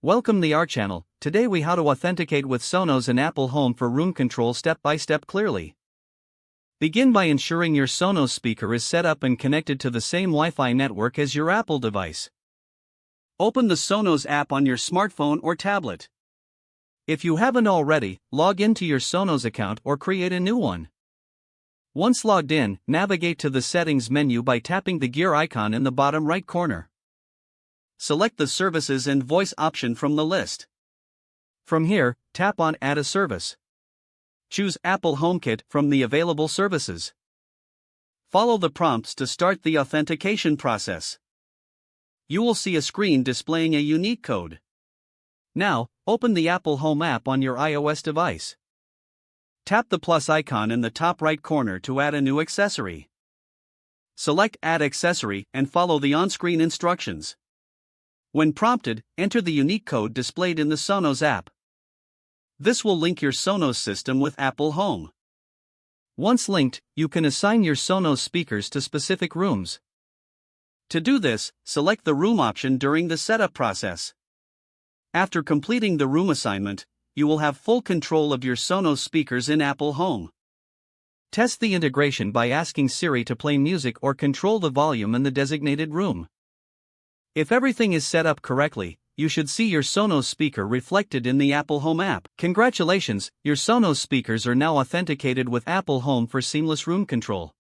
Welcome to our channel. Today we how to authenticate with Sonos and Apple Home for room control step by step clearly. Begin by ensuring your Sonos speaker is set up and connected to the same Wi-Fi network as your Apple device. Open the Sonos app on your smartphone or tablet. If you haven't already, log into your Sonos account or create a new one. Once logged in, navigate to the settings menu by tapping the gear icon in the bottom right corner. Select the services and voice option from the list. From here, tap on Add a service. Choose Apple HomeKit from the available services. Follow the prompts to start the authentication process. You will see a screen displaying a unique code. Now, open the Apple Home app on your iOS device. Tap the plus icon in the top right corner to add a new accessory. Select Add Accessory and follow the on-screen instructions. When prompted, enter the unique code displayed in the Sonos app. This will link your Sonos system with Apple Home. Once linked, you can assign your Sonos speakers to specific rooms. To do this, select the room option during the setup process. After completing the room assignment, you will have full control of your Sonos speakers in Apple Home. Test the integration by asking Siri to play music or control the volume in the designated room. If everything is set up correctly, you should see your Sonos speaker reflected in the Apple Home app. Congratulations, your Sonos speakers are now authenticated with Apple Home for seamless room control.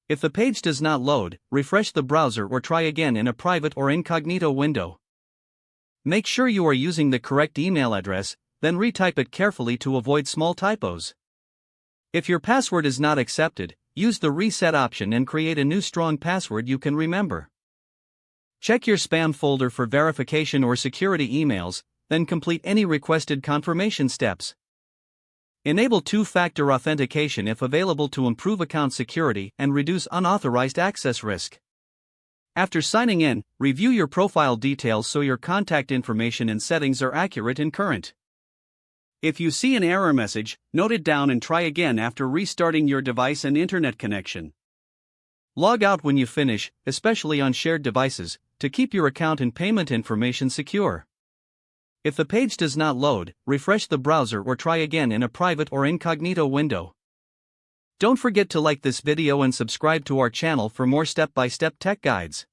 If the page does not load, refresh the browser or try again in a private or incognito window. Make sure you are using the correct email address, then retype it carefully to avoid small typos. If your password is not accepted, use the reset option and create a new strong password you can remember. Check your spam folder for verification or security emails, then complete any requested confirmation steps. Enable two-factor authentication if available to improve account security and reduce unauthorized access risk. After signing in, review your profile details so your contact information and settings are accurate and current. If you see an error message, note it down and try again after restarting your device and internet connection. Log out when you finish, especially on shared devices, to keep your account and payment information secure. If the page does not load, refresh the browser or try again in a private or incognito window. Don't forget to like this video and subscribe to our channel for more step-by-step tech guides.